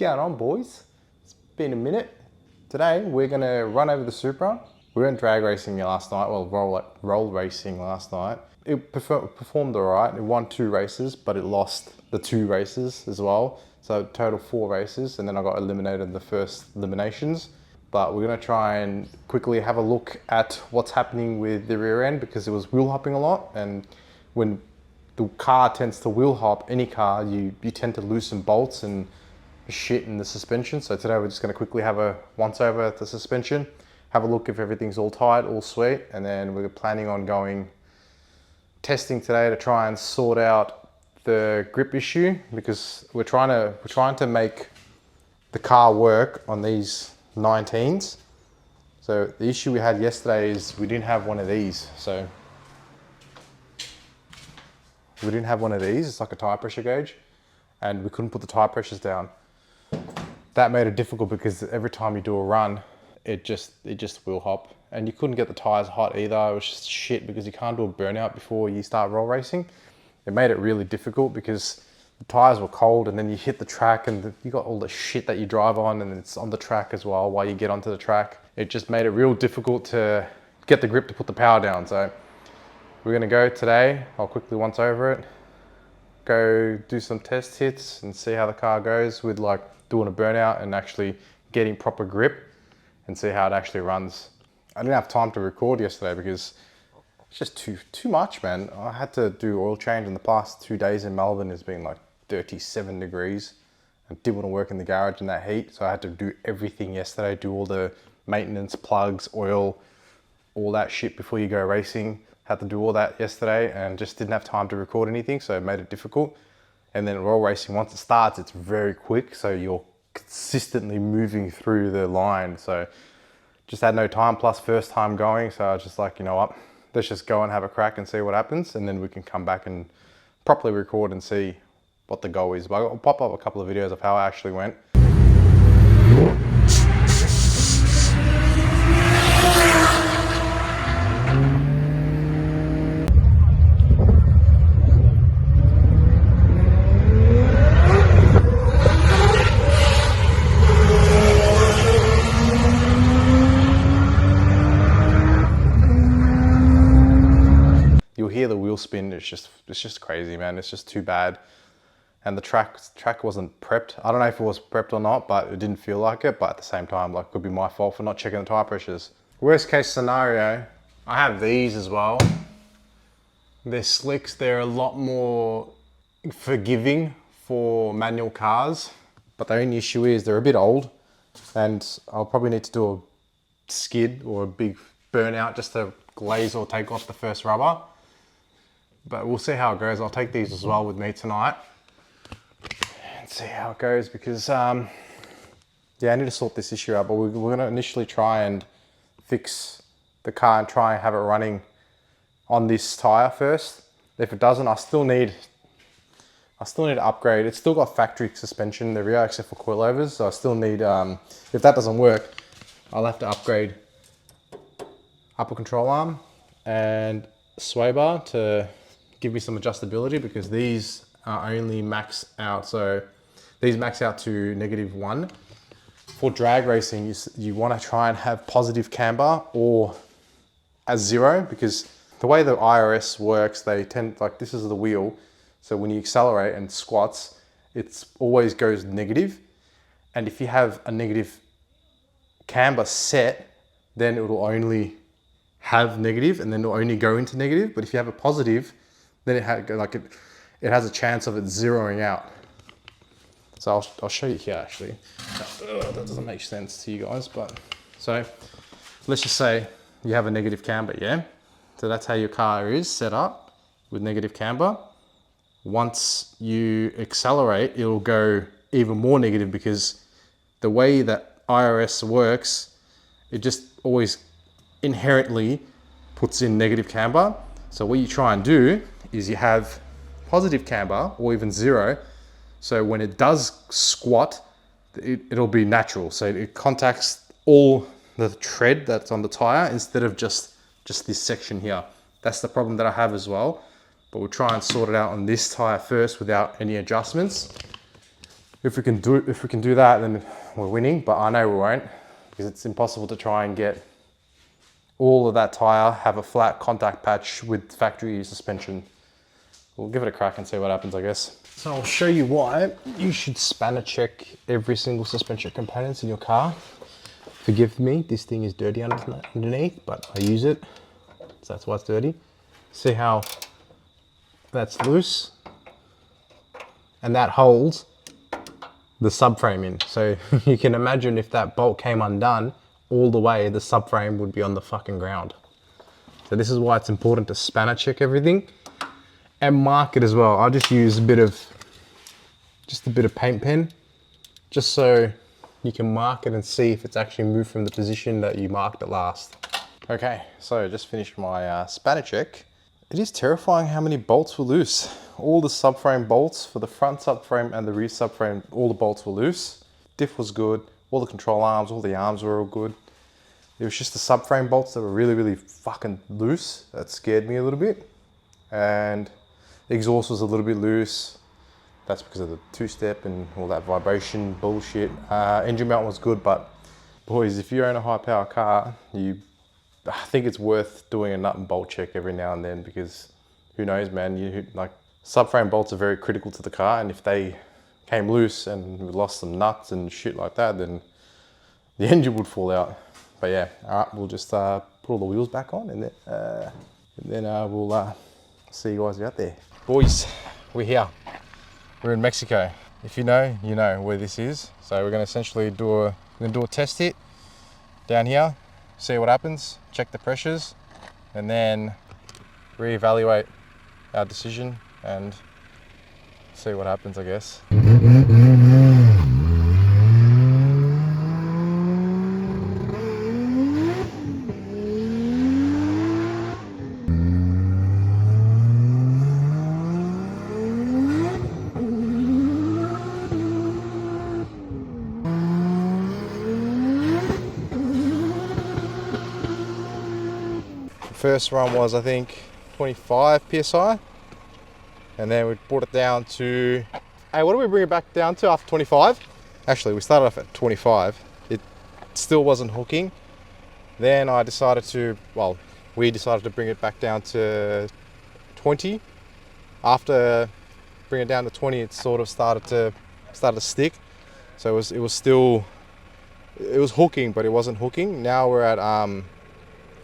going on, boys? It's been a minute. Today we're gonna run over the Supra. We went drag racing last night, well, roll racing last night. It performed all right. It won 2 races, but it lost the 2 races as well. So total 4 races, and then I got eliminated in the first eliminations. But we're gonna try and quickly have a look at what's happening with the rear end because it was wheel hopping a lot, and when the car tends to wheel hop, any car, you tend to loosen bolts and shit in the suspension. So today we're just gonna quickly have a once over at the suspension, have a look if everything's all tight, all sweet, and then we're planning on going testing today to try and sort out the grip issue because we're trying to make the car work on these 19s. So the issue we had yesterday is we didn't have one of these. So we didn't have one of these. It's like a tire pressure gauge, and we couldn't put the tire pressures down. That made it difficult because every time you do a run, it just wheel hop, and you couldn't get the tires hot either. It was just shit because you can't do a burnout before you start roll racing. It made it really difficult because the tires were cold, and then you hit the track and you got all the shit that you drive on, and it's on the track as well while you get onto the track. It just made it real difficult to get the grip to put the power down. So we're gonna go today. I'll quickly once over it, go do some test hits and see how the car goes with like doing a burnout and actually getting proper grip and see how it actually runs. I didn't have time to record yesterday because it's just too much, man. I had to do oil change in the past 2 days in Melbourne. It's been like 37 degrees. I didn't want to work in the garage in that heat, so I had to do everything yesterday, do all the maintenance, plugs, oil, all that shit before you go racing. Had to do all that yesterday and just didn't have time to record anything, so it made it difficult. And then roll racing, once it starts, it's very quick, so you're consistently moving through the line. So just had no time, plus first time going, so I was just like, you know what, let's just go and have a crack and see what happens, and then we can come back and properly record and see what the goal is. But I'll pop up a couple of videos of how it actually went. You'll hear the wheel spin. It's just crazy, man. It's just too bad. And the track wasn't prepped. I don't know if it was prepped or not, but it didn't feel like it. But at the same time, like, it could be my fault for not checking the tire pressures. Worst case scenario, I have these as well. They're slicks. They're a lot more forgiving for manual cars, but the only issue is they're a bit old, and I'll probably need to do a skid or a big burnout just to glaze or take off the first rubber. But we'll see how it goes. I'll take these as well with me tonight and see how it goes because, yeah, I need to sort this issue out. But we're going to initially try and fix the car and try and have it running on this tire first. If it doesn't, I still need to upgrade. It's still got factory suspension in the rear except for coilovers. So I still need, if that doesn't work, I'll have to upgrade upper control arm and sway bar to give me some adjustability because these are only max out. So these max out to -1. For drag racing, you want to try and have positive camber or as 0 because the way the IRS works, they tend, like, this is the wheel. So when you accelerate and squats, it always goes negative. And if you have a negative camber set, then it will only have negative and then it'll only go into negative. But if you have a positive, then it has a chance of it zeroing out. So I'll show you here actually. That doesn't make sense to you guys, but so let's just say you have a negative camber, yeah? So that's how your car is set up with negative camber. Once you accelerate, it'll go even more negative because the way that IRS works, it just always inherently puts in negative camber. So what you try and do is you have positive camber or even 0. So when it does squat, it'll be natural. So it contacts all the tread that's on the tire instead of just this section here. That's the problem that I have as well. But we'll try and sort it out on this tire first without any adjustments. if we can do that, then we're winning, but I know we won't, because it's impossible to try and get all of that tire, have a flat contact patch with factory suspension. We'll give it a crack and see what happens, I guess. So I'll show you why you should spanner check every single suspension components in your car. Forgive me, this thing is dirty underneath, but I use it, so that's why it's dirty. See how that's loose? And that holds the subframe in. So you can imagine if that bolt came undone all the way, the subframe would be on the fucking ground. So this is why it's important to spanner check everything and mark it as well. I just use a bit of paint pen, just so you can mark it and see if it's actually moved from the position that you marked it last. Okay, so just finished my spanner check. It is terrifying how many bolts were loose. All the subframe bolts for the front subframe and the rear subframe, all the bolts were loose. Diff was good. All the control arms, all the arms were all good. It was just the subframe bolts that were really, really fucking loose. That scared me a little bit. And the exhaust was a little bit loose. That's because of the two-step and all that vibration bullshit. Engine mount was good, but boys, if you own a high power car, I think it's worth doing a nut and bolt check every now and then, because who knows, man, like subframe bolts are very critical to the car, and if they came loose and we lost some nuts and shit like that, then the engine would fall out. But yeah, all right, we'll just put all the wheels back on, and then we'll see you guys out there. Boys, we're here. We're in Mexico. If you know, you know where this is. So we're gonna essentially do a test hit down here, see what happens, check the pressures, and then reevaluate our decision and see what happens, I guess. First run was, I think, 25 PSI, and then we brought it down to, hey, what did we bring it back down to after 25? Actually, we started off at 25. It still wasn't hooking. Then we decided to bring it back down to 20. After bringing it down to 20, it sort of started to stick. So it was hooking, but it wasn't hooking. Now we're at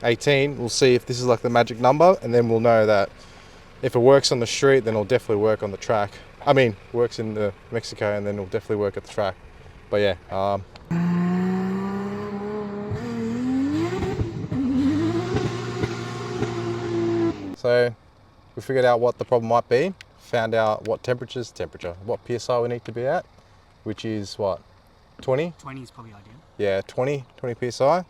18. We'll see if this is like the magic number, and then we'll know that if it works on the street, then it'll definitely work on the track. I mean, works in the Mexico, and then it'll definitely work at the track. But yeah. So we figured out what the problem might be, found out what what PSI we need to be at, which is what, 20? 20 is probably ideal. Yeah, 20 PSI.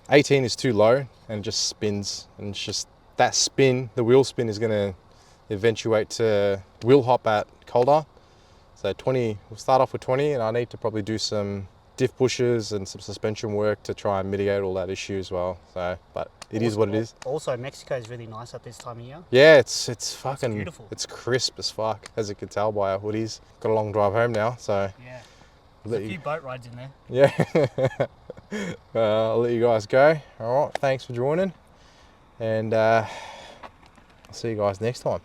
18 is too low and it just spins, and it's just that spin, the wheel spin is going to eventuate to wheel hop at colder. So 20, we'll start off with 20, and I need to probably do some diff pushes and some suspension work to try and mitigate all that issue as well. So, but it is what it is. Also, Mexico is really nice at this time of year. Yeah, it's fucking, it's beautiful. It's crisp as fuck, as you can tell by our hoodies. Got a long drive home now, so. Yeah, there's a few boat rides in there. Yeah. I'll let you guys go. All right, thanks for joining, and I'll see you guys next time.